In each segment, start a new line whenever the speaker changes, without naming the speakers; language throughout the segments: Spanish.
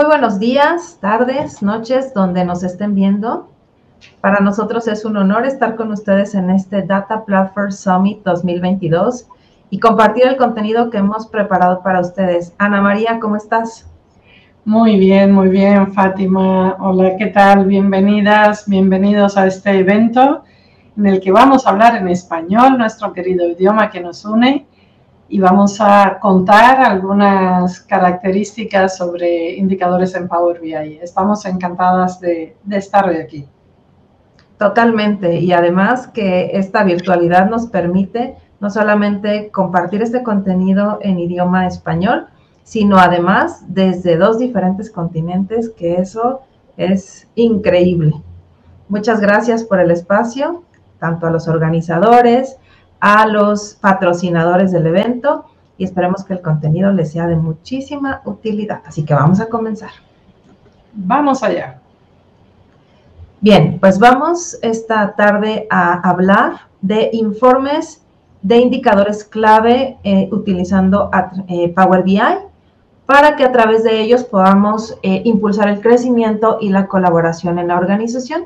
Muy buenos días, tardes, noches, donde nos estén viendo. Para nosotros es un honor estar con ustedes en este Data Platform Summit 2022 y compartir el contenido que hemos preparado para ustedes. Ana María, ¿cómo estás?
Muy bien, Fátima. Hola, ¿qué tal? Bienvenidas, bienvenidos a este evento en el que vamos a hablar en español, nuestro querido idioma que nos une, y vamos a contar algunas características sobre indicadores en Power BI. Estamos encantadas de estar hoy aquí.
Totalmente, y además que esta virtualidad nos permite no solamente compartir este contenido en idioma español, sino además desde dos diferentes continentes, que eso es increíble. Muchas gracias por el espacio, tanto a los organizadores, a los patrocinadores del evento, y esperemos que el contenido les sea de muchísima utilidad. Así que vamos a comenzar.
Vamos allá.
Bien, pues vamos esta tarde a hablar de informes de indicadores clave utilizando Power BI para que a través de ellos podamos impulsar el crecimiento y la colaboración en la organización.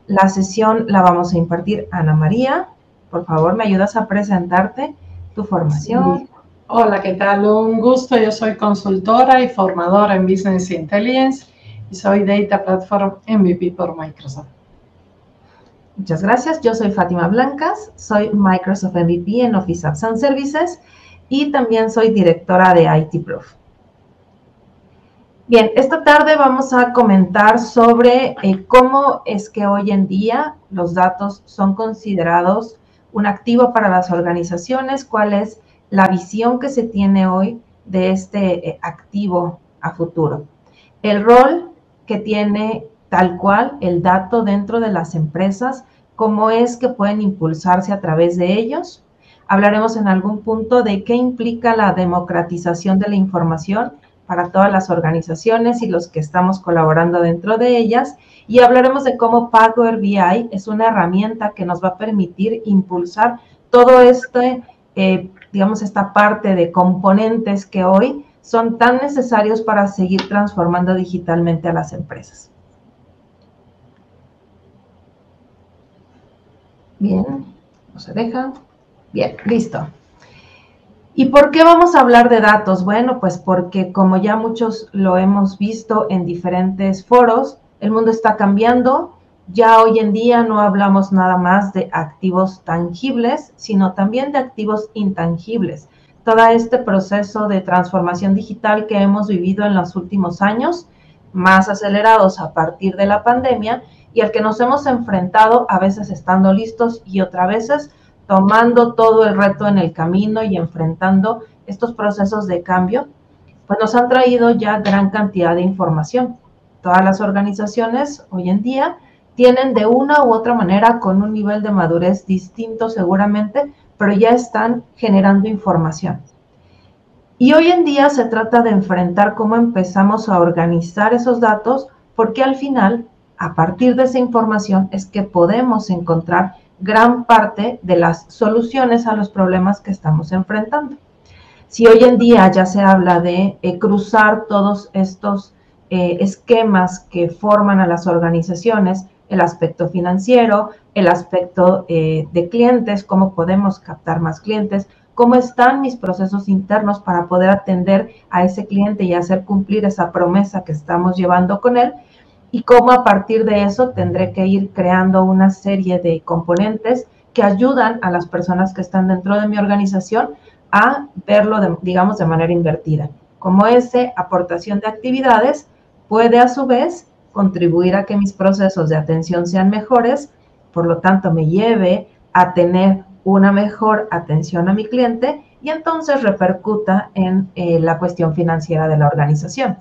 La sesión la vamos a impartir Ana María. Por favor, ¿me ayudas a presentarte tu formación?
Sí. Hola, ¿qué tal? Un gusto. Yo soy consultora y formadora en Business Intelligence y soy Data Platform MVP por Microsoft.
Muchas gracias. Yo soy Fátima Blancas, soy Microsoft MVP en Office Apps and Services y también soy directora de IT Proof. Bien, esta tarde vamos a comentar sobre cómo es que hoy en día los datos son considerados un activo para las organizaciones, cuál es la visión que se tiene hoy de este activo a futuro. El rol que tiene tal cual el dato dentro de las empresas, cómo es que pueden impulsarse a través de ellos. Hablaremos en algún punto de qué implica la democratización de la información para todas las organizaciones y los que estamos colaborando dentro de ellas, y hablaremos de cómo Power BI es una herramienta que nos va a permitir impulsar todo digamos, esta parte de componentes que hoy son tan necesarios para seguir transformando digitalmente a las empresas. Bien, no se deja. Bien, listo. ¿Y por qué vamos a hablar de datos? Bueno, pues porque como ya muchos lo hemos visto en diferentes foros, el mundo está cambiando. Ya hoy en día no hablamos nada más de activos tangibles, sino también de activos intangibles. Todo este proceso de transformación digital que hemos vivido en los últimos años, más acelerados a partir de la pandemia, y al que nos hemos enfrentado a veces estando listos y otras veces tomando todo el reto en el camino y enfrentando estos procesos de cambio, pues nos han traído ya gran cantidad de información. Todas las organizaciones hoy en día tienen de una u otra manera, con un nivel de madurez distinto seguramente, pero ya están generando información. Y hoy en día se trata de enfrentar cómo empezamos a organizar esos datos, porque al final, a partir de esa información, es que podemos encontrar gran parte de las soluciones a los problemas que estamos enfrentando. Si hoy en día ya se habla de cruzar todos estos esquemas que forman a las organizaciones, el aspecto financiero, el aspecto de clientes, cómo podemos captar más clientes, cómo están mis procesos internos para poder atender a ese cliente y hacer cumplir esa promesa que estamos llevando con él, y cómo a partir de eso tendré que ir creando una serie de componentes que ayudan a las personas que están dentro de mi organización a verlo, digamos, de manera invertida. Como esa aportación de actividades puede a su vez contribuir a que mis procesos de atención sean mejores, por lo tanto me lleve a tener una mejor atención a mi cliente y entonces repercuta en la cuestión financiera de la organización.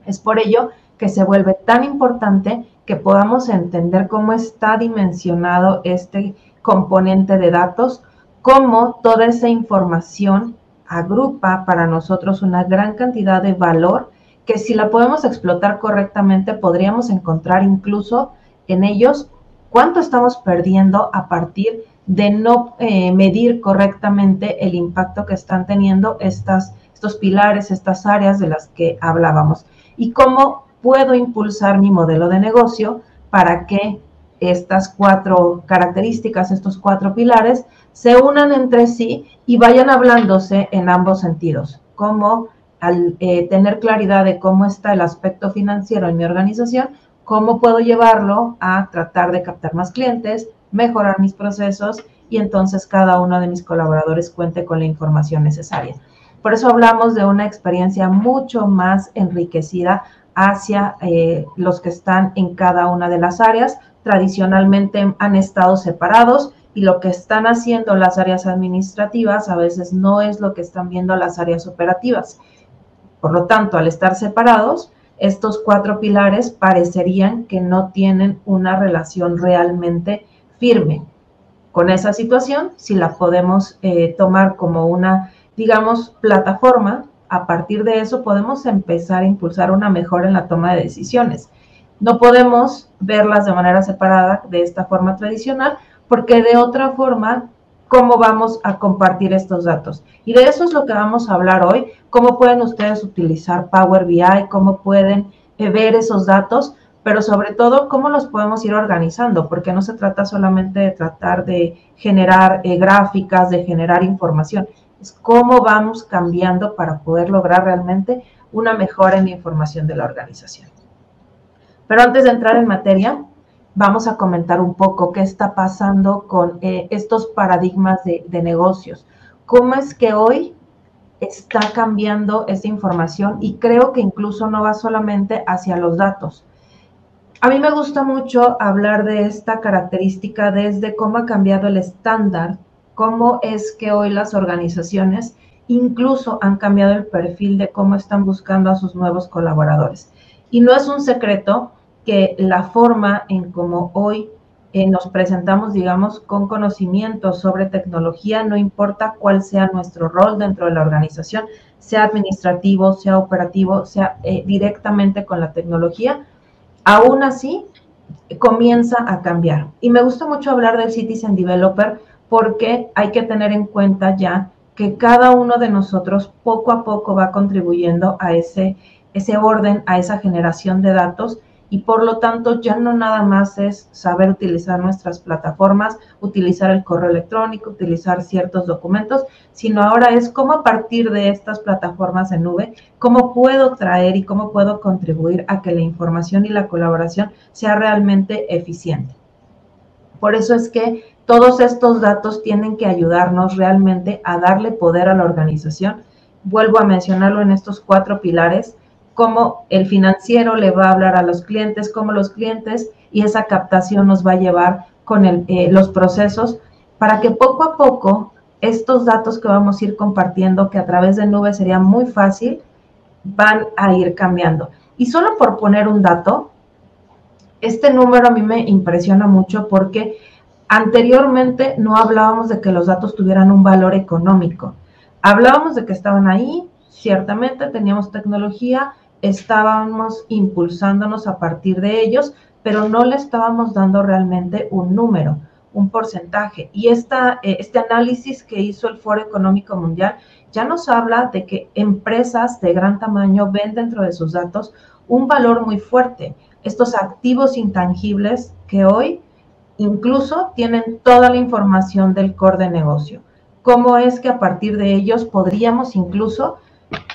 Es por ello que se vuelve tan importante que podamos entender cómo está dimensionado este componente de datos, cómo toda esa información agrupa para nosotros una gran cantidad de valor que, si la podemos explotar correctamente, podríamos encontrar incluso en ellos cuánto estamos perdiendo a partir de no medir correctamente el impacto que están teniendo estos pilares, estas áreas de las que hablábamos. y cómo puedo impulsar mi modelo de negocio para que estas 4 características, estos 4 pilares, se unan entre sí y vayan hablándose en ambos sentidos, como al tener claridad de cómo está el aspecto financiero en mi organización, cómo puedo llevarlo a tratar de captar más clientes, mejorar mis procesos y entonces cada uno de mis colaboradores cuente con la información necesaria. Por eso hablamos de una experiencia mucho más enriquecida hacia los que están en cada una de las áreas. Tradicionalmente han estado separados y lo que están haciendo las áreas administrativas a veces no es lo que están viendo las áreas operativas. Por lo tanto, al estar separados, estos 4 pilares parecerían que no tienen una relación realmente firme. Con esa situación, si la podemos tomar como una, digamos, plataforma, a partir de eso podemos empezar a impulsar una mejora en la toma de decisiones. No podemos verlas de manera separada de esta forma tradicional, porque de otra forma, ¿cómo vamos a compartir estos datos? Y de eso es lo que vamos a hablar hoy. ¿Cómo pueden ustedes utilizar Power BI? ¿Cómo pueden ver esos datos? Pero sobre todo, ¿cómo los podemos ir organizando? Porque no se trata solamente de tratar de generar gráficas, de generar información. Es cómo vamos cambiando para poder lograr realmente una mejora en la información de la organización. Pero antes de entrar en materia, vamos a comentar un poco qué está pasando con estos paradigmas de negocios. ¿Cómo es que hoy está cambiando esta información? Y creo que incluso no va solamente hacia los datos. A mí me gusta mucho hablar de esta característica desde cómo ha cambiado el estándar, cómo es que hoy las organizaciones incluso han cambiado el perfil de cómo están buscando a sus nuevos colaboradores. Y no es un secreto que la forma en cómo hoy nos presentamos, digamos, con conocimiento sobre tecnología, no importa cuál sea nuestro rol dentro de la organización, sea administrativo, sea operativo, sea directamente con la tecnología, aún así comienza a cambiar. Y me gusta mucho hablar del Citizen Developer porque hay que tener en cuenta ya que cada uno de nosotros poco a poco va contribuyendo a ese orden, a esa generación de datos, y por lo tanto ya no nada más es saber utilizar nuestras plataformas, utilizar el correo electrónico, utilizar ciertos documentos, sino ahora es cómo a partir de estas plataformas en nube, cómo puedo traer y cómo puedo contribuir a que la información y la colaboración sea realmente eficiente. Por eso es que todos estos datos tienen que ayudarnos realmente a darle poder a la organización. Vuelvo a mencionarlo en estos 4 pilares, cómo el financiero le va a hablar a los clientes, cómo los clientes y esa captación nos va a llevar con los procesos para que poco a poco estos datos que vamos a ir compartiendo, que a través de nube sería muy fácil, van a ir cambiando. Y solo por poner un dato, este número a mí me impresiona mucho porque anteriormente no hablábamos de que los datos tuvieran un valor económico. Hablábamos de que estaban ahí, ciertamente teníamos tecnología, estábamos impulsándonos a partir de ellos, pero no le estábamos dando realmente un número, un porcentaje. Y este análisis que hizo el Foro Económico Mundial ya nos habla de que empresas de gran tamaño ven dentro de sus datos un valor muy fuerte. Estos activos intangibles que hoy incluso tienen toda la información del core de negocio. ¿Cómo es que a partir de ellos podríamos incluso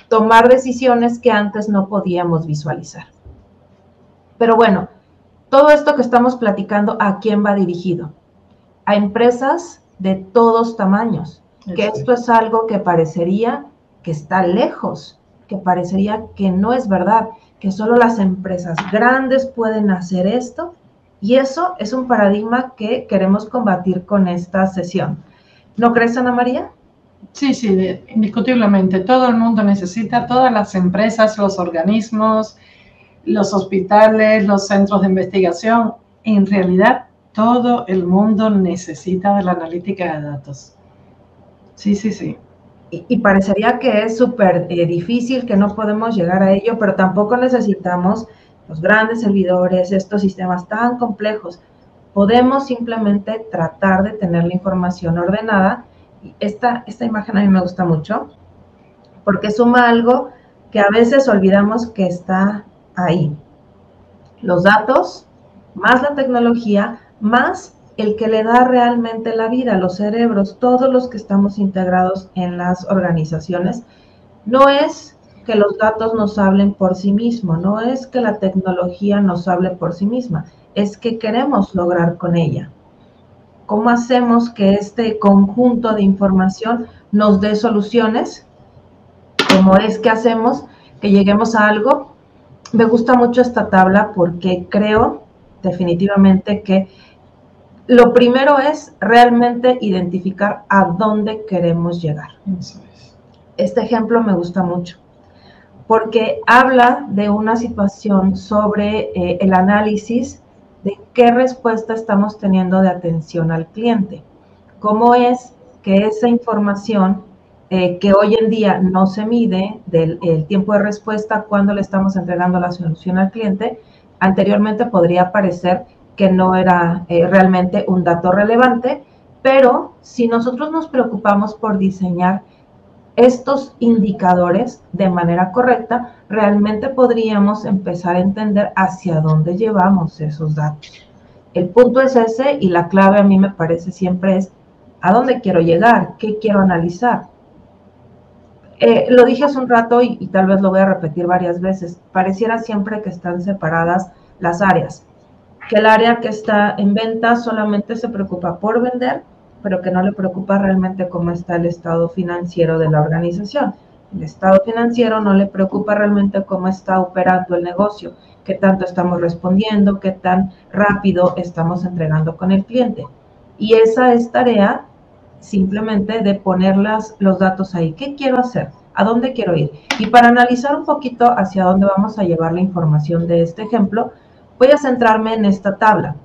tomar decisiones que antes no podíamos visualizar? Pero bueno, todo esto que estamos platicando, ¿a quién va dirigido? A empresas de todos tamaños, que esto es algo que parecería que está lejos, que parecería que no es verdad, que solo las empresas grandes pueden hacer esto, y eso es un paradigma que queremos combatir con esta sesión. ¿No crees, Ana María?
Sí, indiscutiblemente. Todo el mundo necesita, todas las empresas, los organismos, los hospitales, los centros de investigación. En realidad, todo el mundo necesita de la analítica de datos. Sí.
Y parecería que es súper difícil, que no podemos llegar a ello, pero tampoco necesitamos los grandes servidores, estos sistemas tan complejos. Podemos simplemente tratar de tener la información ordenada. Esta imagen a mí me gusta mucho porque suma algo que a veces olvidamos que está ahí. Los datos, más la tecnología, más el que le da realmente la vida, los cerebros, todos los que estamos integrados en las organizaciones. No es que los datos nos hablen por sí mismos, no es que la tecnología nos hable por sí misma, es que queremos lograr con ella. ¿Cómo hacemos que este conjunto de información nos dé soluciones? ¿Cómo es que hacemos que lleguemos a algo? Me gusta mucho esta tabla porque creo definitivamente que lo primero es realmente identificar a dónde queremos llegar.
Eso es.
Este ejemplo me gusta mucho porque habla de una situación sobre el análisis de qué respuesta estamos teniendo de atención al cliente. ¿Cómo es que esa información que hoy en día no se mide del el tiempo de respuesta cuando le estamos entregando la solución al cliente, anteriormente podría parecer que no era realmente un dato relevante, pero si nosotros nos preocupamos por diseñar estos indicadores de manera correcta, realmente podríamos empezar a entender hacia dónde llevamos esos datos. El punto es ese y la clave a mí me parece siempre es a dónde quiero llegar, qué quiero analizar. Lo dije hace un rato y tal vez lo voy a repetir varias veces, pareciera siempre que están separadas las áreas, que el área que está en venta solamente se preocupa por vender, pero que no le preocupa realmente cómo está el estado financiero de la organización. El estado financiero no le preocupa realmente cómo está operando el negocio, qué tanto estamos respondiendo, qué tan rápido estamos entregando con el cliente. Y esa es tarea simplemente de poner los datos ahí. ¿Qué quiero hacer? ¿A dónde quiero ir? Y para analizar un poquito hacia dónde vamos a llevar la información de este ejemplo, voy a centrarme en esta tabla.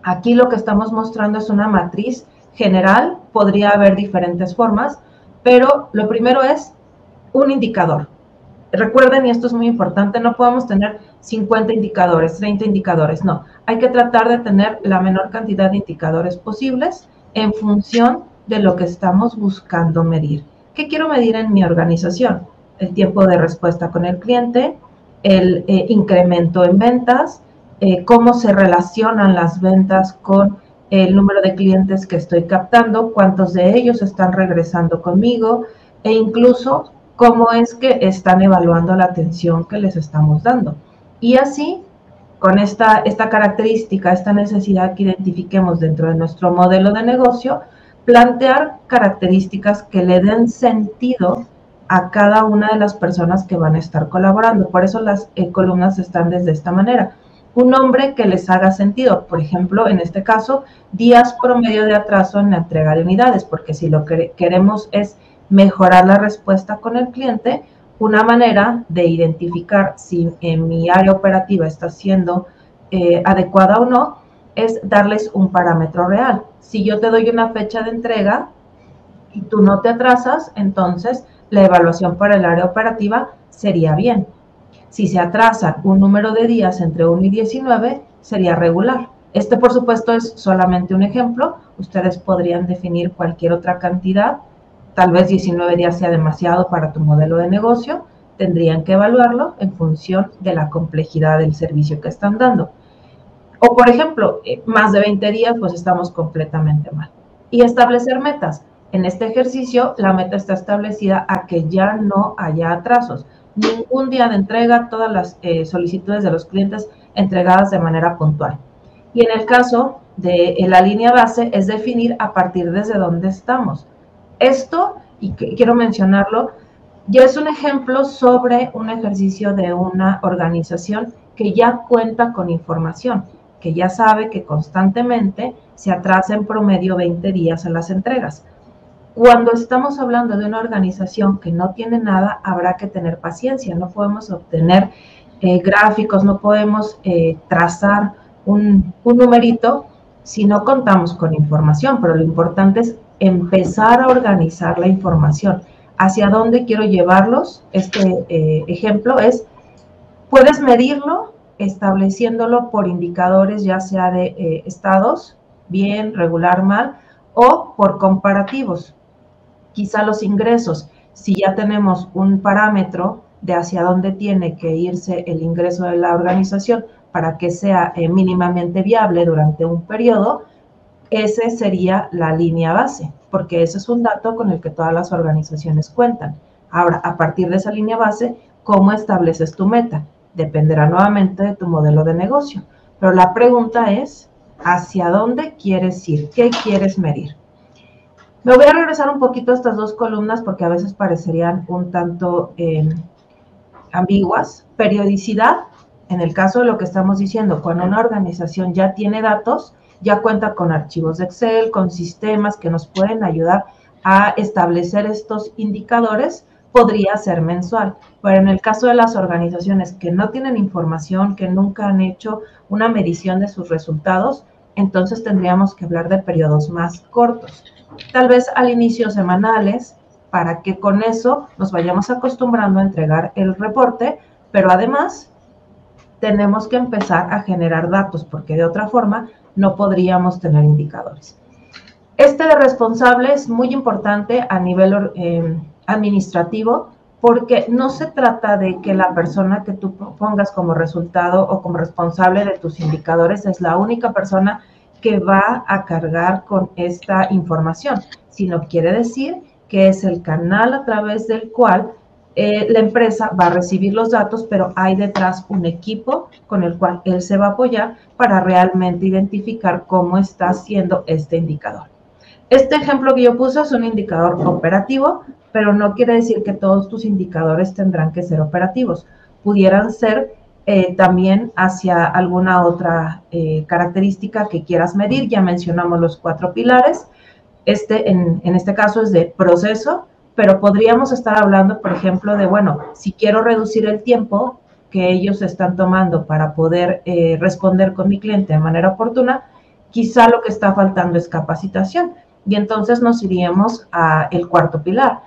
Aquí lo que estamos mostrando es una matriz general, podría haber diferentes formas, pero lo primero es un indicador. Recuerden, y esto es muy importante, no podemos tener 50 indicadores, 30 indicadores, no. Hay que tratar de tener la menor cantidad de indicadores posibles en función de lo que estamos buscando medir. ¿Qué quiero medir en mi organización? El tiempo de respuesta con el cliente, el incremento en ventas, cómo se relacionan las ventas con el número de clientes que estoy captando, cuántos de ellos están regresando conmigo e incluso cómo es que están evaluando la atención que les estamos dando. Y así, con esta característica, esta necesidad que identifiquemos dentro de nuestro modelo de negocio, plantear características que le den sentido a cada una de las personas que van a estar colaborando. Por eso las columnas están desde esta manera. Un nombre que les haga sentido, por ejemplo, en este caso, días promedio de atraso en la entrega de unidades, porque si lo que queremos es mejorar la respuesta con el cliente, una manera de identificar si en mi área operativa está siendo adecuada o no, es darles un parámetro real. Si yo te doy una fecha de entrega y tú no te atrasas, entonces la evaluación para el área operativa sería bien. Si se atrasan un número de días entre 1 y 19, sería regular. Este, por supuesto, es solamente un ejemplo. Ustedes podrían definir cualquier otra cantidad. Tal vez 19 días sea demasiado para tu modelo de negocio. Tendrían que evaluarlo en función de la complejidad del servicio que están dando. O, por ejemplo, más de 20 días, pues estamos completamente mal. Y establecer metas. En este ejercicio, la meta está establecida a que ya no haya atrasos. Ningún día de entrega, todas las solicitudes de los clientes entregadas de manera puntual. Y en el caso de la línea base, es definir a partir desde dónde estamos. Esto, y quiero mencionarlo, ya es un ejemplo sobre un ejercicio de una organización que ya cuenta con información, que ya sabe que constantemente se atrasa en promedio 20 días en las entregas. Cuando estamos hablando de una organización que no tiene nada, habrá que tener paciencia. No podemos obtener gráficos, no podemos trazar un numerito si no contamos con información, pero lo importante es empezar a organizar la información. ¿Hacia dónde quiero llevarlos? Este ejemplo es, puedes medirlo estableciéndolo por indicadores, ya sea de estados, bien, regular, mal, o por comparativos. Quizá los ingresos, si ya tenemos un parámetro de hacia dónde tiene que irse el ingreso de la organización para que sea mínimamente viable durante un periodo, esa sería la línea base, porque ese es un dato con el que todas las organizaciones cuentan. Ahora, a partir de esa línea base, ¿cómo estableces tu meta? Dependerá nuevamente de tu modelo de negocio. Pero la pregunta es, ¿hacia dónde quieres ir? ¿Qué quieres medir? Me voy a regresar un poquito a estas dos columnas porque a veces parecerían un tanto ambiguas. Periodicidad, en el caso de lo que estamos diciendo, cuando una organización ya tiene datos, ya cuenta con archivos de Excel, con sistemas que nos pueden ayudar a establecer estos indicadores, podría ser mensual. Pero en el caso de las organizaciones que no tienen información, que nunca han hecho una medición de sus resultados, entonces tendríamos que hablar de periodos más cortos. Tal vez al inicio semanales, para que con eso nos vayamos acostumbrando a entregar el reporte, pero además tenemos que empezar a generar datos, porque de otra forma no podríamos tener indicadores. Este de responsable es muy importante a nivel administrativo, porque no se trata de que la persona que tú pongas como resultado o como responsable de tus indicadores es la única persona que va a cargar con esta información, sino quiere decir que es el canal a través del cual la empresa va a recibir los datos, pero hay detrás un equipo con el cual él se va a apoyar para realmente identificar cómo está haciendo este indicador. Este ejemplo que yo puse es un indicador operativo, pero no quiere decir que todos tus indicadores tendrán que ser operativos. Pudieran ser también hacia alguna otra característica que quieras medir. Ya mencionamos los 4 pilares. En este caso es de proceso, pero podríamos estar hablando, por ejemplo, de, bueno, si quiero reducir el tiempo que ellos están tomando para poder responder con mi cliente de manera oportuna, quizá lo que está faltando es capacitación. Y entonces nos iríamos al 4.º pilar,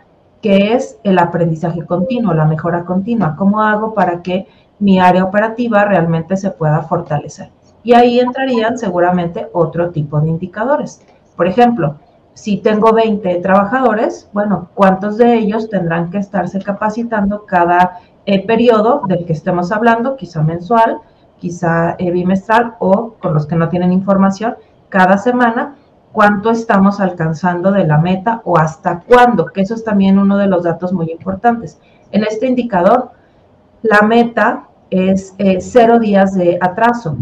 que es el aprendizaje continuo, la mejora continua. ¿Cómo hago para que mi área operativa realmente se pueda fortalecer? Y ahí entrarían seguramente otro tipo de indicadores. Por ejemplo, si tengo 20 trabajadores, bueno, ¿cuántos de ellos tendrán que estarse capacitando cada periodo del que estemos hablando? Quizá mensual, quizá bimestral, o con los que no tienen información, cada semana. ¿Cuánto estamos alcanzando de la meta o hasta cuándo? Que eso es también uno de los datos muy importantes. En este indicador, la meta es 0 días de atraso.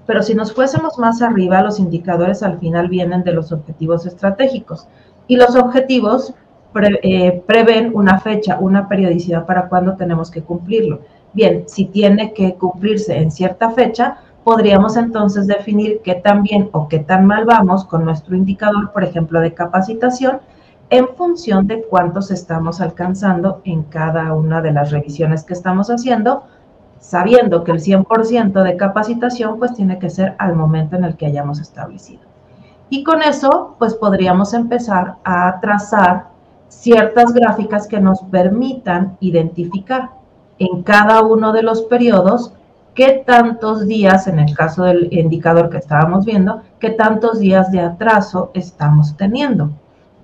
Pero si nos fuésemos más arriba, los indicadores al final vienen de los objetivos estratégicos. Y los objetivos prevén una fecha, una periodicidad para cuándo tenemos que cumplirlo. Bien, si tiene que cumplirse en cierta fecha, podríamos entonces definir qué tan bien o qué tan mal vamos con nuestro indicador, por ejemplo, de capacitación, en función de cuántos estamos alcanzando en cada una de las revisiones que estamos haciendo, sabiendo que el 100% de capacitación pues tiene que ser al momento en el que hayamos establecido. Y con eso pues podríamos empezar a trazar ciertas gráficas que nos permitan identificar en cada uno de los periodos qué tantos días, en el caso del indicador que estábamos viendo, qué tantos días de atraso estamos teniendo,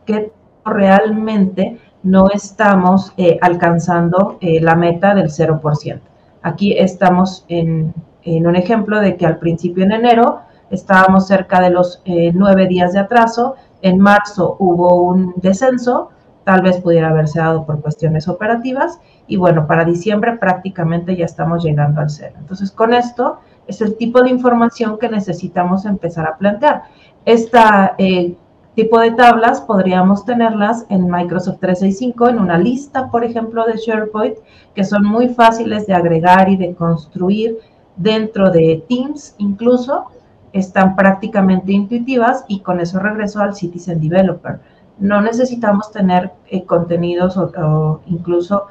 qué realmente no estamos alcanzando la meta del 0%. Aquí estamos en un ejemplo de que al principio en enero estábamos cerca de los 9 días de atraso, en marzo hubo un descenso, tal vez pudiera haberse dado por cuestiones operativas, y bueno, para diciembre prácticamente ya estamos llegando al 0. Entonces, con esto es el tipo de información que necesitamos empezar a plantear. Este tipo de tablas podríamos tenerlas en Microsoft 365, en una lista, por ejemplo, de SharePoint, que son muy fáciles de agregar y de construir dentro de Teams, incluso están prácticamente intuitivas, y con eso regreso al Citizen Developer. No necesitamos tener contenidos o incluso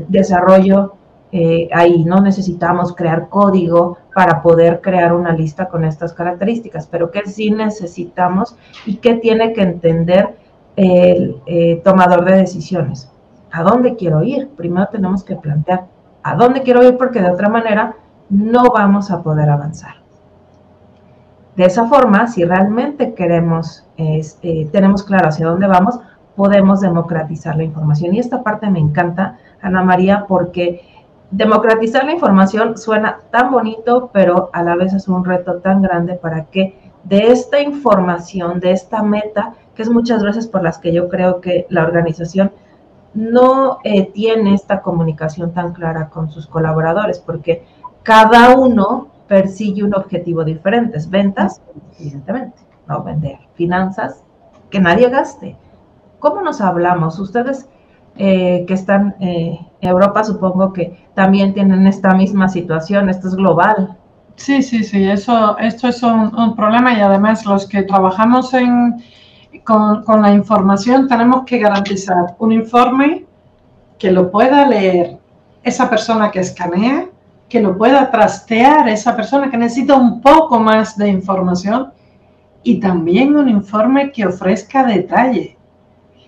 desarrollo ahí, no necesitamos crear código para poder crear una lista con estas características, pero que sí necesitamos y que tiene que entender el tomador de decisiones. ¿A dónde quiero ir? Primero tenemos que plantear a dónde quiero ir, porque de otra manera no vamos a poder avanzar. De esa forma, si realmente queremos, tenemos claro hacia dónde vamos, podemos democratizar la información. Y esta parte me encanta, Ana María, porque democratizar la información suena tan bonito, pero a la vez es un reto tan grande para que de esta información, de esta meta, que es muchas veces por las que yo creo que la organización no tiene esta comunicación tan clara con sus colaboradores, porque cada uno persigue un objetivo diferente. Ventas, evidentemente, no vender. Finanzas, que nadie gaste. ¿Cómo nos hablamos? Ustedes que están en Europa, supongo que también tienen esta misma situación, esto es global.
Sí, esto es un problema, y además los que trabajamos con la información tenemos que garantizar un informe que lo pueda leer esa persona que escanea, que lo pueda trastear esa persona que necesita un poco más de información, y también un informe que ofrezca detalle.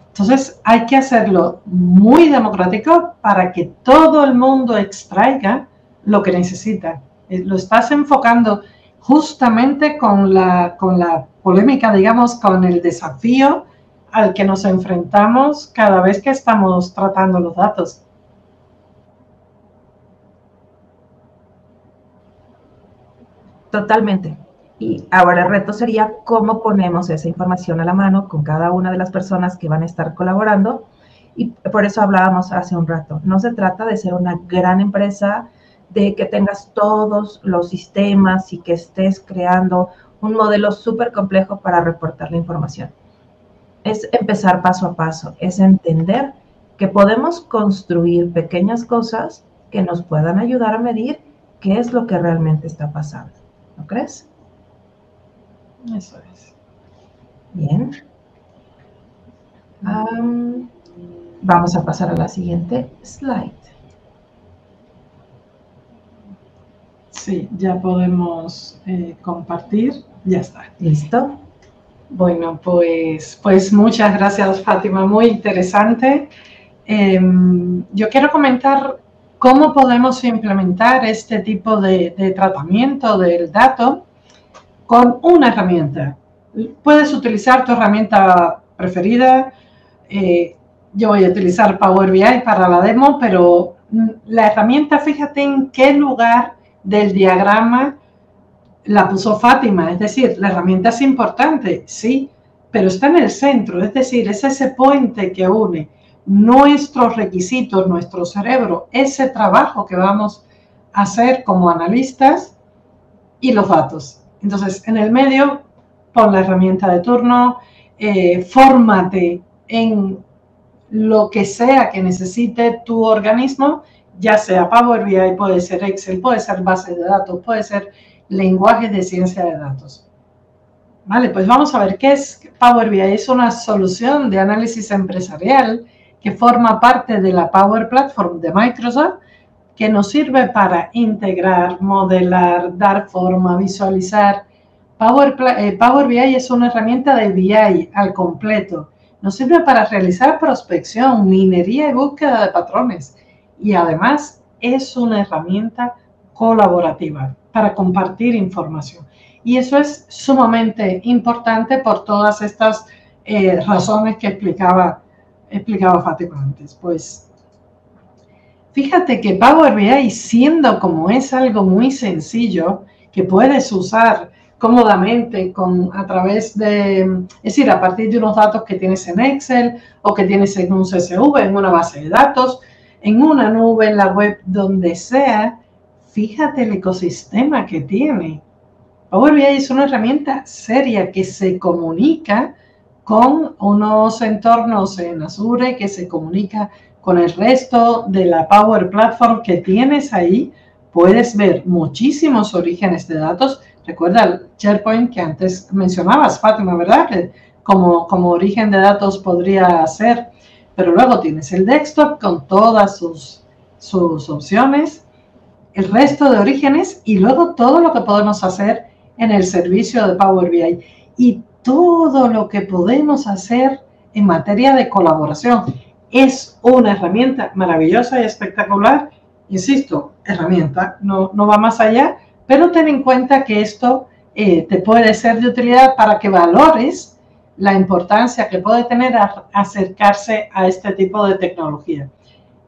Entonces hay que hacerlo muy democrático para que todo el mundo extraiga lo que necesita. Lo estás enfocando justamente con la polémica, digamos, con el desafío al que nos enfrentamos cada vez que estamos tratando los datos.
Totalmente. Y ahora el reto sería cómo ponemos esa información a la mano con cada una de las personas que van a estar colaborando. Y por eso hablábamos hace un rato. No se trata de ser una gran empresa, de que tengas todos los sistemas y que estés creando un modelo súper complejo para reportar la información. Es empezar paso a paso, es entender que podemos construir pequeñas cosas que nos puedan ayudar a medir qué es lo que realmente está pasando. ¿No crees?
Eso es.
Bien. Vamos a pasar a la siguiente slide.
Sí, ya podemos compartir. Ya está.
¿Listo?
Bueno, pues muchas gracias, Fátima. Muy interesante. Yo quiero comentar cómo podemos implementar este tipo de tratamiento del dato con una herramienta. Puedes utilizar tu herramienta preferida. Yo voy a utilizar Power BI para la demo, pero la herramienta, fíjate en qué lugar del diagrama la puso Fátima. Es decir, la herramienta es importante, sí, pero está en el centro. Es decir, es ese puente que une nuestros requisitos, nuestro cerebro, ese trabajo que vamos a hacer como analistas y los datos. Entonces, en el medio, pon la herramienta de turno, fórmate en lo que sea que necesite tu organismo, ya sea Power BI, puede ser Excel, puede ser base de datos, puede ser lenguaje de ciencia de datos. Vale, pues vamos a ver qué es Power BI. Es una solución de análisis empresarial que forma parte de la Power Platform de Microsoft, que nos sirve para integrar, modelar, dar forma, visualizar. Power BI es una herramienta de BI al completo. Nos sirve para realizar prospección, minería y búsqueda de patrones. Y además es una herramienta colaborativa para compartir información. Y eso es sumamente importante por todas estas razones que explicaba Fátima antes. Pues fíjate que Power BI, siendo como es algo muy sencillo, que puedes usar cómodamente a través de, es decir, a partir de unos datos que tienes en Excel o que tienes en un CSV, en una base de datos, en una nube, en la web, donde sea, fíjate el ecosistema que tiene. Power BI es una herramienta seria que se comunica con unos entornos en Azure, que se comunica con el resto de la Power Platform que tienes ahí. Puedes ver muchísimos orígenes de datos. Recuerda el SharePoint que antes mencionabas, Fátima, ¿verdad? Que como origen de datos podría ser. Pero luego tienes el desktop con todas sus opciones, el resto de orígenes y luego todo lo que podemos hacer en el servicio de Power BI y todo lo que podemos hacer en materia de colaboración. Es una herramienta maravillosa y espectacular. Insisto, herramienta, no va más allá, pero ten en cuenta que esto te puede ser de utilidad para que valores la importancia que puede tener acercarse a este tipo de tecnología.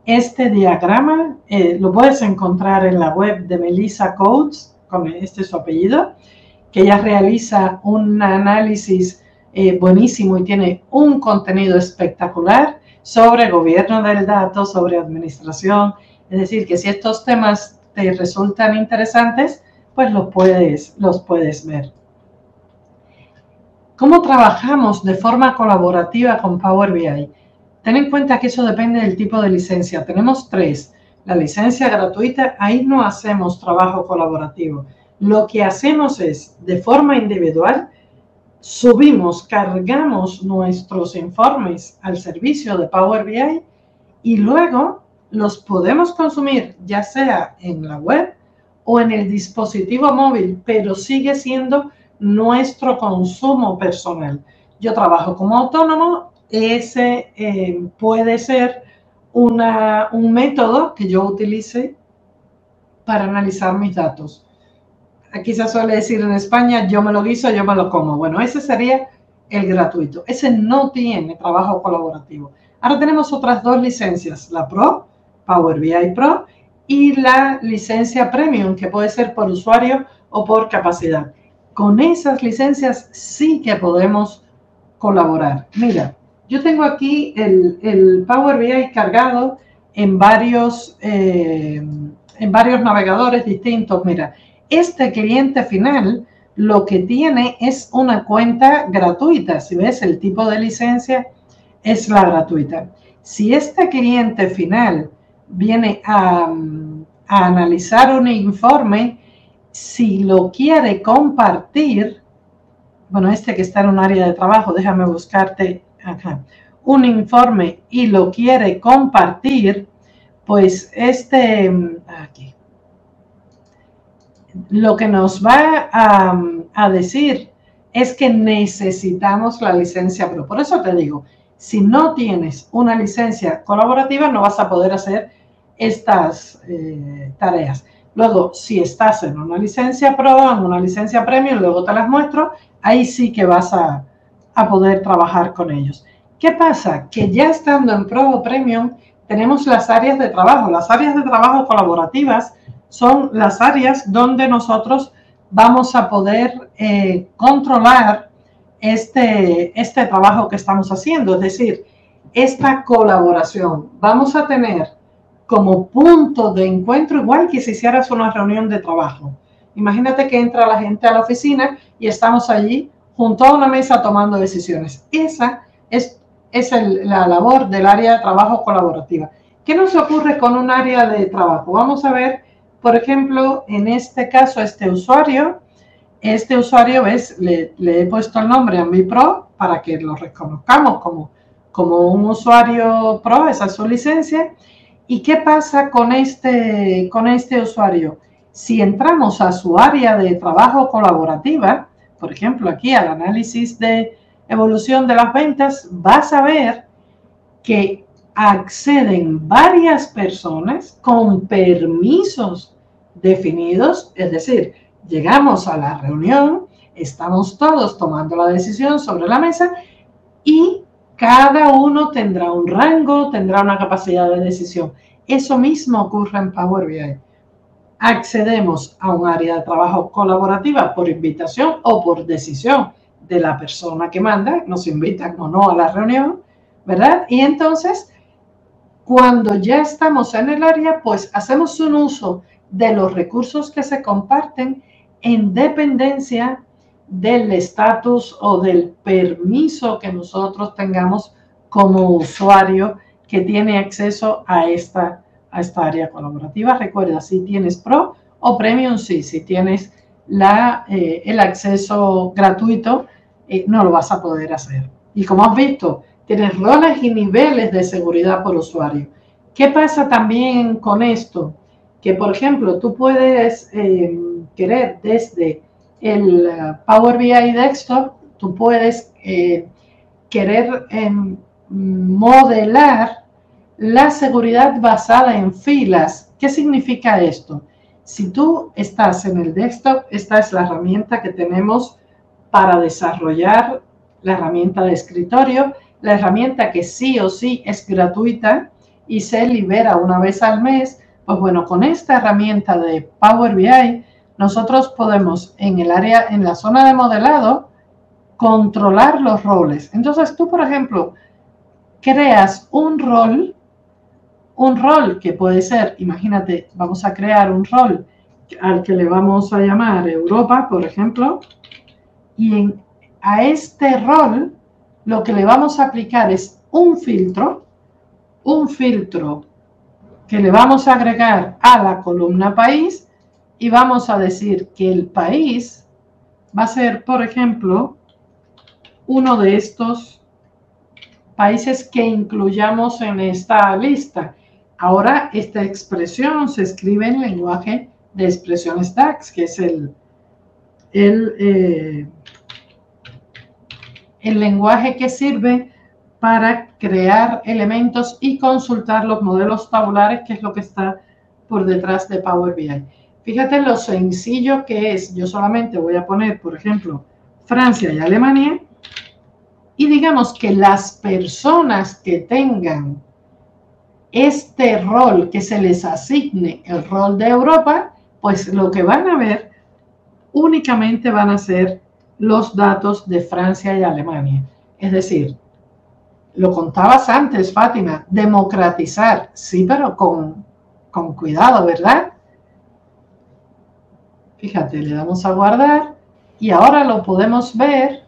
Este diagrama lo puedes encontrar en la web de Melissa Coates, con este es su apellido, que ella realiza un análisis buenísimo y tiene un contenido espectacular sobre gobierno del dato, sobre administración. Es decir, que si estos temas te resultan interesantes, pues los puedes ver. ¿Cómo trabajamos de forma colaborativa con Power BI? Ten en cuenta que eso depende del tipo de licencia. Tenemos 3. La licencia gratuita, ahí no hacemos trabajo colaborativo. Lo que hacemos es, de forma individual, cargamos nuestros informes al servicio de Power BI y luego los podemos consumir ya sea en la web o en el dispositivo móvil, pero sigue siendo nuestro consumo personal. Yo trabajo como autónomo, ese puede ser un método que yo utilice para analizar mis datos. Aquí se suele decir en España, yo me lo guiso, yo me lo como. Bueno, ese sería el gratuito. Ese no tiene trabajo colaborativo. Ahora tenemos otras 2 licencias, la Pro, Power BI Pro, y la licencia Premium, que puede ser por usuario o por capacidad. Con esas licencias sí que podemos colaborar. Mira, yo tengo aquí el Power BI cargado en varios navegadores distintos. Mira, este cliente final lo que tiene es una cuenta gratuita. Si ves, el tipo de licencia es la gratuita. Si este cliente final viene a analizar un informe, si lo quiere compartir, bueno, este que está en un área de trabajo, déjame buscarte acá, un informe y lo quiere compartir, pues aquí, lo que nos va a decir es que necesitamos la licencia Pro. Por eso te digo, si no tienes una licencia colaborativa, no vas a poder hacer estas tareas. Luego, si estás en una licencia Pro, en una licencia Premium, luego te las muestro, ahí sí que vas a poder trabajar con ellos. ¿Qué pasa? Que ya estando en Pro o Premium, tenemos las áreas de trabajo. Las áreas de trabajo colaborativas son las áreas donde nosotros vamos a poder controlar este trabajo que estamos haciendo, es decir, esta colaboración. Vamos a tener como punto de encuentro, igual que si hicieras una reunión de trabajo. Imagínate que entra la gente a la oficina y estamos allí junto a una mesa tomando decisiones. Esa es la labor del área de trabajo colaborativa. ¿Qué nos ocurre con un área de trabajo? Vamos a ver, por ejemplo, en este caso, este usuario, ¿ves? Le he puesto el nombre a mi Pro para que lo reconozcamos como un usuario Pro, esa es su licencia. ¿Y qué pasa con este usuario? Si entramos a su área de trabajo colaborativa, por ejemplo, aquí al análisis de evolución de las ventas, vas a ver que acceden varias personas con permisos definidos, es decir, llegamos a la reunión, estamos todos tomando la decisión sobre la mesa y cada uno tendrá un rango, tendrá una capacidad de decisión. Eso mismo ocurre en Power BI. Accedemos a un área de trabajo colaborativa por invitación o por decisión de la persona que manda, nos invitan o no a la reunión, ¿verdad? Y entonces, cuando ya estamos en el área, pues hacemos un uso de los recursos que se comparten en dependencia del estatus o del permiso que nosotros tengamos como usuario que tiene acceso a esta área colaborativa. Recuerda, si tienes Pro o Premium, sí. Si tienes el acceso gratuito, no lo vas a poder hacer. Y como has visto, tienes roles y niveles de seguridad por usuario. ¿Qué pasa también con esto? Que, por ejemplo, tú puedes querer desde el Power BI Desktop, tú puedes querer modelar la seguridad basada en filas. ¿Qué significa esto? Si tú estás en el desktop, esta es la herramienta que tenemos para desarrollar la herramienta de escritorio, la herramienta que sí o sí es gratuita y se libera una vez al mes. Pues bueno, con esta herramienta de Power BI, nosotros podemos en la zona de modelado, controlar los roles. Entonces tú, por ejemplo, creas un rol que puede ser, imagínate, vamos a crear un rol al que le vamos a llamar Europa, por ejemplo, y a este rol lo que le vamos a aplicar es un filtro que le vamos a agregar a la columna país y vamos a decir que el país va a ser, por ejemplo, uno de estos países que incluyamos en esta lista. Ahora esta expresión se escribe en lenguaje de expresiones DAX, que es el lenguaje que sirve para crear elementos y consultar los modelos tabulares, que es lo que está por detrás de Power BI. Fíjate lo sencillo que es. Yo solamente voy a poner, por ejemplo, Francia y Alemania, y digamos que las personas que tengan este rol, que se les asigne el rol de Europa, pues lo que van a ver únicamente van a ser los datos de Francia y Alemania. Es decir, lo contabas antes, Fátima, democratizar, sí, pero con cuidado, ¿verdad? Fíjate, le damos a guardar y ahora lo podemos ver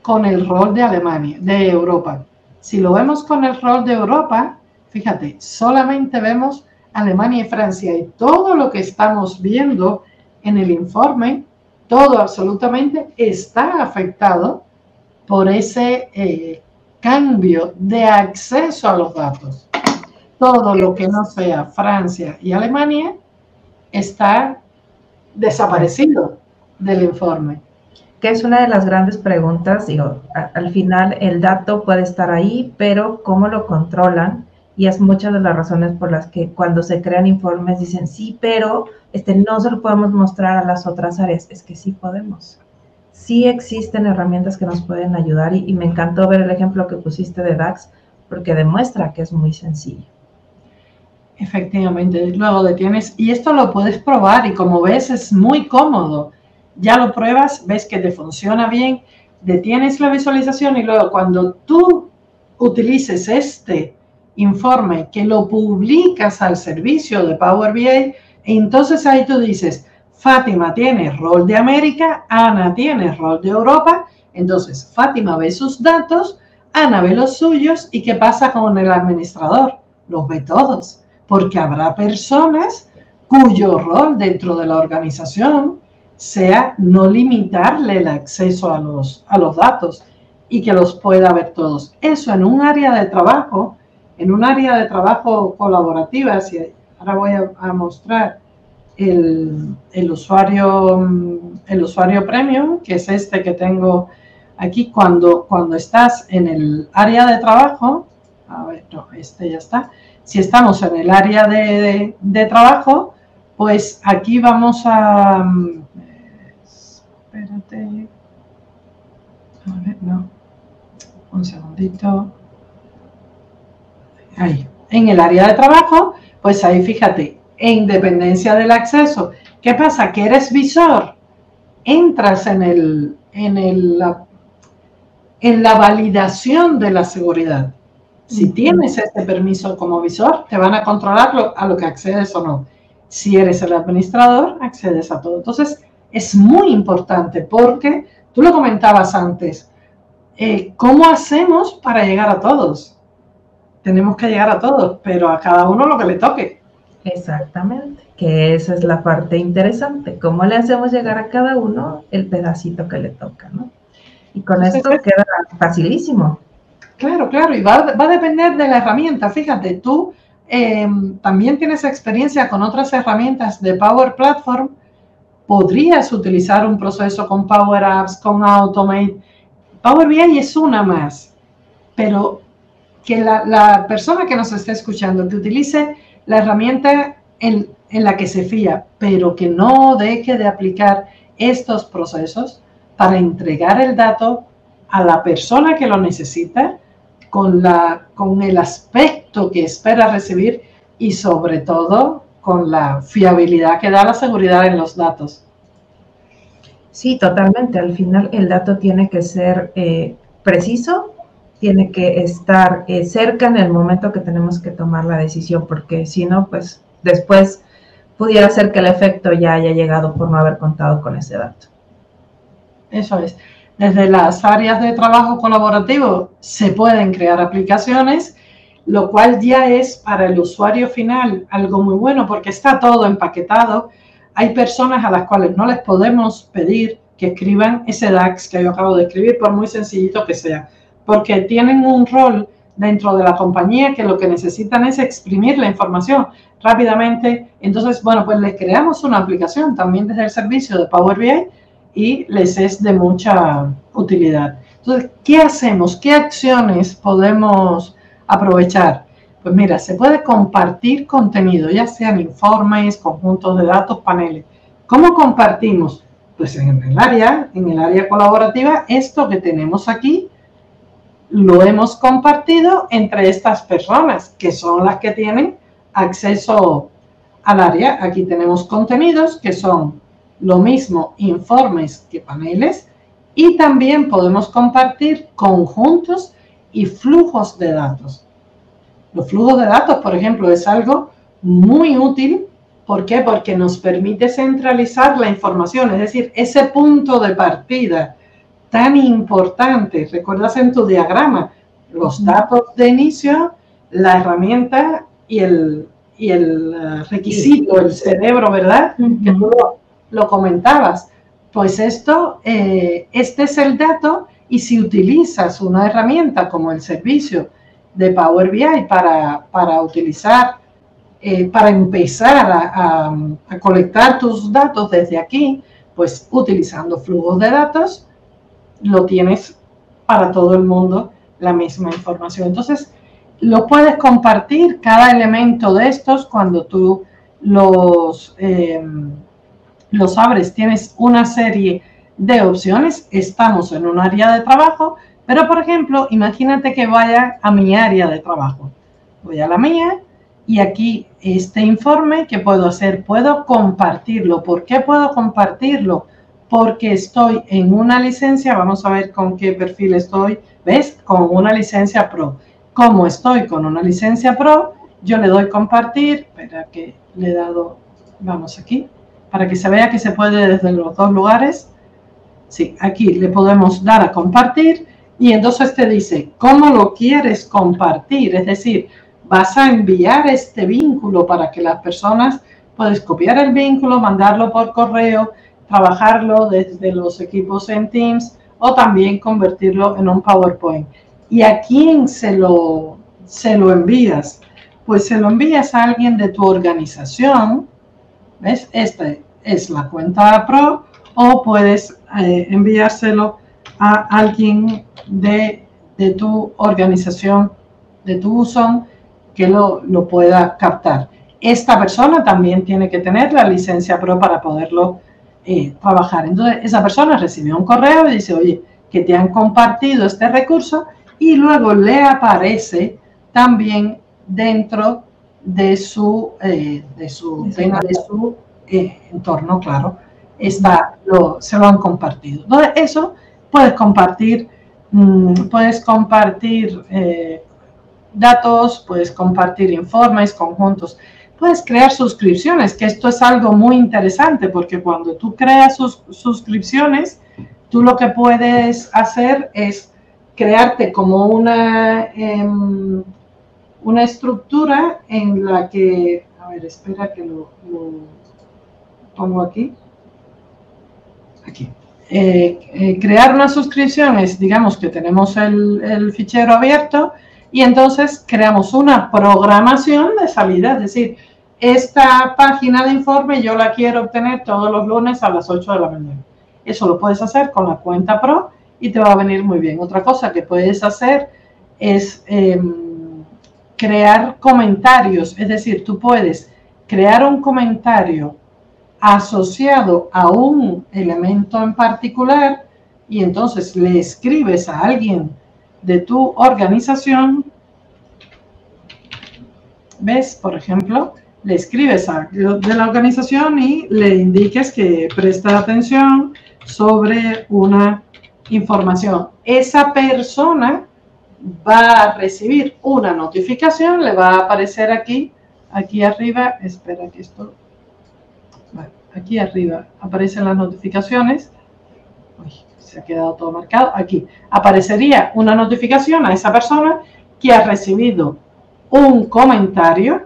con el rol de Alemania, de Europa. Si lo vemos con el rol de Europa, fíjate, solamente vemos Alemania y Francia, y todo lo que estamos viendo en el informe, todo absolutamente está afectado por ese cambio de acceso a los datos. Todo lo que no sea Francia y Alemania está desaparecido del informe.
Que es una de las grandes preguntas. Digo, al final el dato puede estar ahí, pero ¿cómo lo controlan? Y es muchas de las razones por las que cuando se crean informes dicen sí, pero no se lo podemos mostrar a las otras áreas. Es que sí podemos. Sí existen herramientas que nos pueden ayudar y me encantó ver el ejemplo que pusiste de DAX porque demuestra que es muy sencillo.
Efectivamente, luego detienes y esto lo puedes probar y como ves es muy cómodo. Ya lo pruebas, ves que te funciona bien, detienes la visualización y luego cuando tú utilices este informe que lo publicas al servicio de Power BI, entonces ahí tú dices, Fátima tiene rol de América, Ana tiene rol de Europa, entonces Fátima ve sus datos, Ana ve los suyos y ¿qué pasa con el administrador? Los ve todos, porque habrá personas cuyo rol dentro de la organización sea no limitarle el acceso a los datos y que los pueda ver todos. Eso en un área de trabajo, colaborativa, si ahora voy a mostrar el usuario premium, que es este que tengo aquí, cuando estás en el área de trabajo, a ver, no, este ya está. Si estamos en el área de trabajo, pues aquí vamos a... espérate. A ver, no. Un segundito. Ahí. En el área de trabajo, pues ahí fíjate, en dependencia del acceso. ¿Qué pasa? Que eres visor. Entras en la validación de la seguridad. Si tienes este permiso como visor, te van a controlar a lo que accedes o no. Si eres el administrador, accedes a todo. Entonces, es muy importante porque, tú lo comentabas antes, ¿cómo hacemos para llegar a todos? Tenemos que llegar a todos, pero a cada uno lo que le toque.
Exactamente, que esa es la parte interesante. ¿Cómo le hacemos llegar a cada uno el pedacito que le toca, ¿no? Y con esto queda facilísimo.
Claro, y va a depender de la herramienta. Fíjate, tú también tienes experiencia con otras herramientas de Power Platform. Podrías utilizar un proceso con Power Apps, con Automate. Power BI es una más, pero que la persona que nos esté escuchando, que utilice la herramienta en la que se fía, pero que no deje de aplicar estos procesos para entregar el dato a la persona que lo necesita, con el aspecto que espera recibir y sobre todo con la fiabilidad que da la seguridad en los datos.
Sí, totalmente. Al final el dato tiene que ser preciso, tiene que estar cerca en el momento que tenemos que tomar la decisión, porque si no, pues después pudiera ser que el efecto ya haya llegado por no haber contado con ese dato.
Eso es. Desde las áreas de trabajo colaborativo se pueden crear aplicaciones, lo cual ya es para el usuario final algo muy bueno porque está todo empaquetado. Hay personas a las cuales no les podemos pedir que escriban ese DAX que yo acabo de escribir, por muy sencillito que sea, porque tienen un rol dentro de la compañía que lo que necesitan es exprimir la información rápidamente. Entonces, bueno, pues les creamos una aplicación también desde el servicio de Power BI y les es de mucha utilidad. Entonces, ¿qué hacemos? ¿Qué acciones podemos aprovechar? Pues mira, se puede compartir contenido, ya sean informes, conjuntos de datos, paneles. ¿Cómo compartimos? Pues en el área colaborativa, esto que tenemos aquí, lo hemos compartido entre estas personas, que son las que tienen acceso al área. Aquí tenemos contenidos que son lo mismo informes que paneles, y también podemos compartir conjuntos y flujos de datos. Los flujos de datos, por ejemplo, es algo muy útil. ¿Por qué? Porque nos permite centralizar la información, es decir, ese punto de partida tan importante. ¿Recuerdas en tu diagrama? Los datos de inicio, la herramienta y el requisito, el cerebro, ¿verdad? Que tú lo comentabas. Pues este es el dato, y si utilizas una herramienta como el servicio de Power BI para utilizar, para empezar a colectar tus datos desde aquí, pues utilizando flujos de datos, lo tienes para todo el mundo la misma información. Entonces, lo puedes compartir, cada elemento de estos, cuando tú los abres, tienes una serie de opciones. Estamos en un área de trabajo, pero por ejemplo, imagínate que vaya a mi área de trabajo. Voy a la mía y aquí este informe, ¿qué puedo hacer? Puedo compartirlo. ¿Por qué puedo compartirlo? Porque estoy en una licencia. Vamos a ver con qué perfil estoy. ¿Ves? Con una licencia Pro. Como estoy con una licencia Pro, yo le doy compartir. Espera que le he dado, vamos aquí, para que se vea que se puede desde los dos lugares. Sí, aquí le podemos dar a compartir y entonces te dice cómo lo quieres compartir. Es decir, vas a enviar este vínculo para que las personas, puedes copiar el vínculo, mandarlo por correo, trabajarlo desde los equipos en Teams o también convertirlo en un PowerPoint. ¿Y a quién se lo envías? Pues se lo envías a alguien de tu organización. ¿Ves? Esta es la cuenta Pro, o puedes enviárselo a alguien de tu organización, de tu uso, que lo pueda captar. Esta persona también tiene que tener la licencia Pro para poderlo trabajar. Entonces, esa persona recibió un correo y dice, oye, que te han compartido este recurso, y luego le aparece también dentro de su entorno, claro, se lo han compartido. Entonces, eso puedes compartir datos, puedes compartir informes, conjuntos, puedes crear suscripciones, que esto es algo muy interesante, porque cuando tú creas suscripciones, tú lo que puedes hacer es crearte como una estructura en la que, a ver, espera que lo pongo aquí. Crear unas suscripciones, digamos que tenemos el fichero abierto, y entonces creamos una programación de salida, es decir, esta página de informe yo la quiero obtener todos los lunes a las 8 de la mañana. Eso lo puedes hacer con la cuenta Pro y te va a venir muy bien. Otra cosa que puedes hacer es crear comentarios, es decir, tú puedes crear un comentario asociado a un elemento en particular y entonces le escribes a alguien de tu organización, ¿ves? Por ejemplo, le escribes a de la organización y le indiques que presta atención sobre una información. Esa persona va a recibir una notificación, le va a aparecer aquí arriba, espera que esto, bueno, aquí arriba aparecen las notificaciones. Uy, se ha quedado todo marcado. Aquí aparecería una notificación a esa persona que ha recibido un comentario,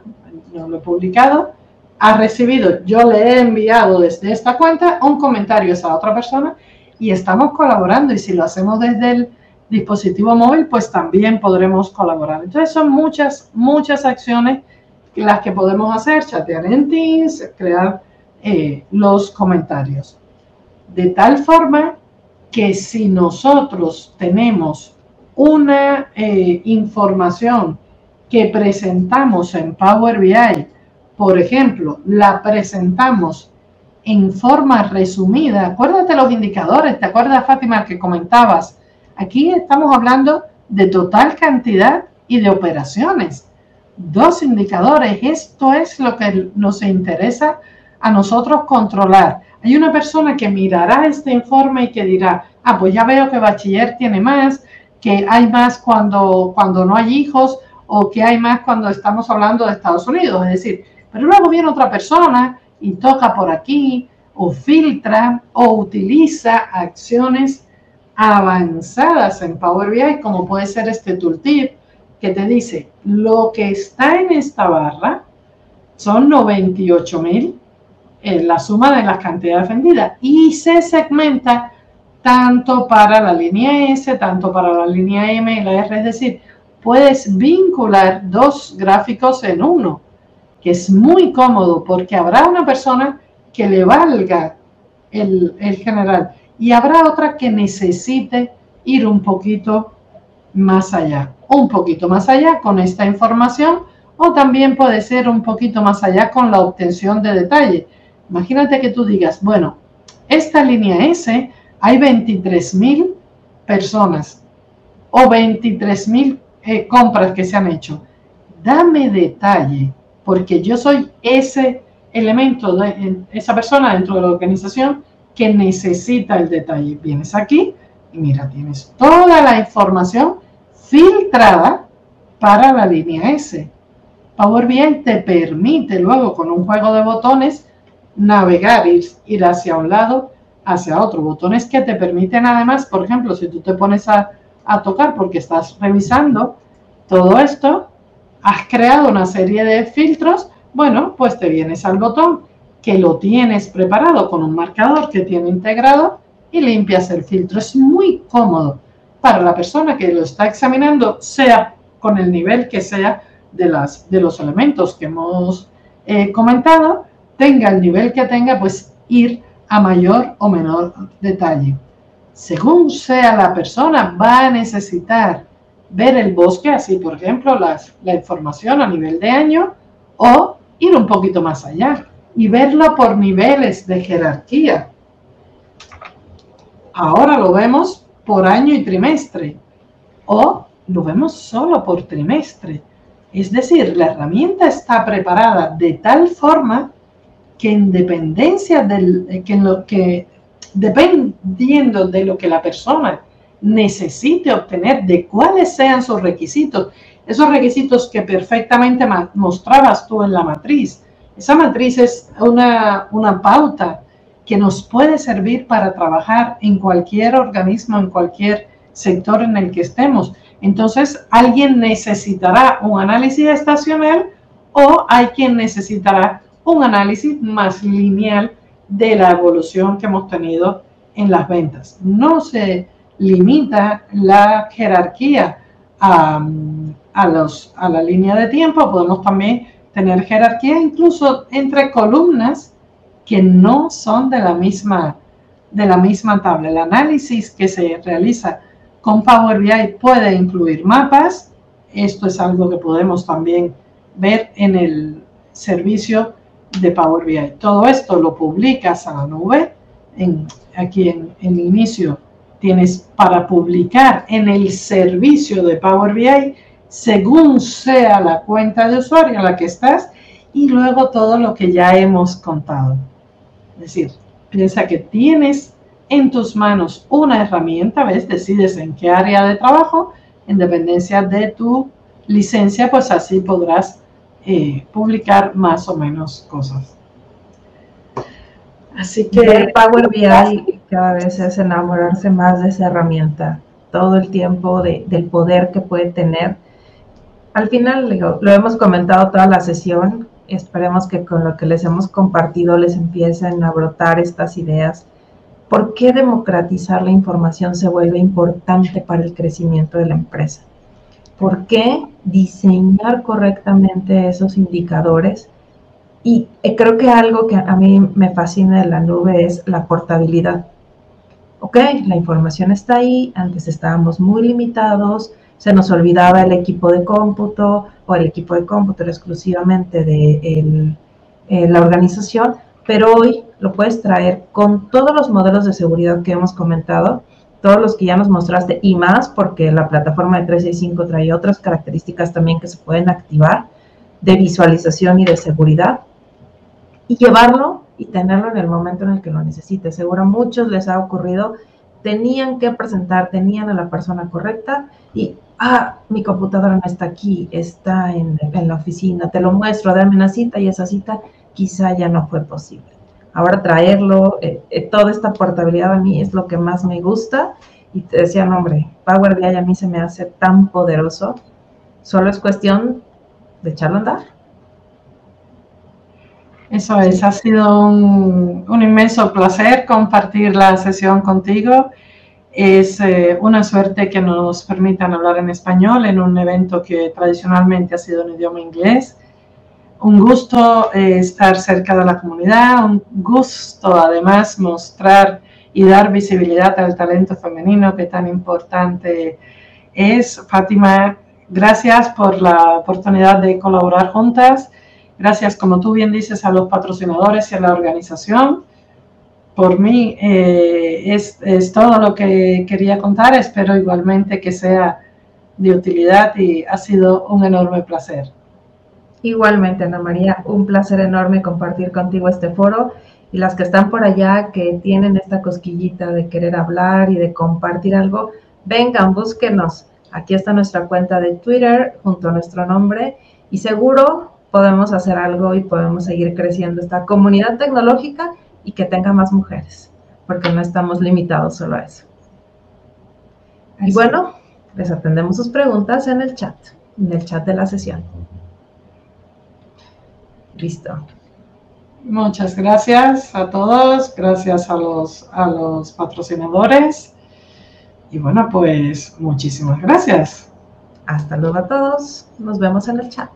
no lo he publicado, ha recibido, yo le he enviado desde esta cuenta un comentario a esa otra persona y estamos colaborando, y si lo hacemos desde el dispositivo móvil, pues también podremos colaborar. Entonces son muchas acciones las que podemos hacer: chatear en Teams, crear los comentarios. De tal forma que si nosotros tenemos una información que presentamos en Power BI, por ejemplo, la presentamos en forma resumida. Acuérdate los indicadores, ¿te acuerdas, Fátima, que comentabas? Aquí estamos hablando de total cantidad y de operaciones. 2 indicadores, esto es lo que nos interesa a nosotros controlar. Hay una persona que mirará este informe y que dirá, ah, pues ya veo que bachiller tiene más, que hay más cuando no hay hijos, o que hay más cuando estamos hablando de Estados Unidos. Es decir, pero luego viene otra persona y toca por aquí, o filtra, o utiliza acciones avanzadas en Power BI, como puede ser este tooltip, que te dice, lo que está en esta barra son 98.000, la suma de las cantidades vendidas, y se segmenta tanto para la línea S, tanto para la línea M y la R, es decir, puedes vincular 2 gráficos en uno, que es muy cómodo porque habrá una persona que le valga el general y habrá otra que necesite ir un poquito más allá con esta información, o también puede ser un poquito más allá con la obtención de detalle. Imagínate que tú digas, bueno, esta línea S hay 23.000 personas o 23.000 compras que se han hecho. Dame detalle, porque yo soy ese elemento, esa persona dentro de la organización que necesita el detalle. Vienes aquí y mira, tienes toda la información filtrada para la línea S. Power BI te permite luego, con un juego de botones, navegar, ir hacia un lado, hacia otro. Botones que te permiten además, por ejemplo, si tú te pones a tocar porque estás revisando todo esto, has creado una serie de filtros, bueno, pues te vienes al botón que lo tienes preparado con un marcador que tiene integrado y limpias el filtro. Es muy cómodo para la persona que lo está examinando, sea con el nivel que sea de los elementos que hemos comentado, tenga el nivel que tenga, pues ir a mayor o menor detalle. Según sea la persona, va a necesitar ver el bosque, así por ejemplo la información a nivel de año, o ir un poquito más allá y verlo por niveles de jerarquía. Ahora lo vemos por año y trimestre, o lo vemos solo por trimestre. Es decir, la herramienta está preparada de tal forma que dependiendo de lo que la persona necesite obtener, de cuáles sean sus requisitos, esos requisitos que perfectamente mostrabas tú en la matriz. Esa matriz es una pauta que nos puede servir para trabajar en cualquier organismo, en cualquier sector en el que estemos. Entonces, alguien necesitará un análisis estacional o hay quien necesitará un análisis más lineal de la evolución que hemos tenido en las ventas. No se limita la jerarquía a la línea de tiempo, podemos también tener jerarquía incluso entre columnas que no son de la misma tabla. El análisis que se realiza con Power BI puede incluir mapas. Esto es algo que podemos también ver en el servicio de Power BI. Todo esto lo publicas a la nube. Aquí en el inicio tienes para publicar en el servicio de Power BI según sea la cuenta de usuario en la que estás y luego todo lo que ya hemos contado. Es decir, piensa que tienes en tus manos una herramienta, ¿ves? Decides en qué área de trabajo, en dependencia de tu licencia, pues así podrás publicar más o menos cosas. Así que
el Power BI cada vez es enamorarse más de esa herramienta, todo el tiempo del poder que puede tener. Al final, lo hemos comentado toda la sesión, esperemos que con lo que les hemos compartido les empiecen a brotar estas ideas. ¿Por qué democratizar la información se vuelve importante para el crecimiento de la empresa? ¿Por qué diseñar correctamente esos indicadores? Y creo que algo que a mí me fascina de la nube es la portabilidad. Ok, la información está ahí, antes estábamos muy limitados, se nos olvidaba el equipo de cómputo o el equipo de cómputo era exclusivamente de la organización, pero hoy lo puedes traer con todos los modelos de seguridad que hemos comentado, todos los que ya nos mostraste y más, porque la plataforma de 365 trae otras características también que se pueden activar de visualización y de seguridad, y llevarlo y tenerlo en el momento en el que lo necesites. Seguro a muchos les ha ocurrido, tenían que presentar, tenían a la persona correcta y, mi computadora no está aquí, está en la oficina, te lo muestro, dame una cita y esa cita quizá ya no fue posible. Ahora traerlo, toda esta portabilidad a mí es lo que más me gusta y te decía, no, hombre, Power BI a mí se me hace tan poderoso, solo es cuestión de echarlo a andar.
Eso es, ha sido un inmenso placer compartir la sesión contigo. Es una suerte que nos permitan hablar en español en un evento que tradicionalmente ha sido en idioma inglés. Un gusto estar cerca de la comunidad, un gusto además mostrar y dar visibilidad al talento femenino que tan importante es. Fátima, gracias por la oportunidad de colaborar juntas. Gracias, como tú bien dices, a los patrocinadores y a la organización. Por mí es todo lo que quería contar. Espero igualmente que sea de utilidad y ha sido un enorme placer.
Igualmente, Ana María, un placer enorme compartir contigo este foro y las que están por allá que tienen esta cosquillita de querer hablar y de compartir algo, vengan, búsquenos. Aquí está nuestra cuenta de Twitter junto a nuestro nombre y seguro podemos hacer algo y podemos seguir creciendo esta comunidad tecnológica y que tenga más mujeres, porque no estamos limitados solo a eso. Y bueno, les atendemos sus preguntas en el chat de la sesión. Listo.
Muchas gracias a todos, gracias a los patrocinadores y bueno, pues muchísimas gracias.
Hasta luego a todos, nos vemos en el chat.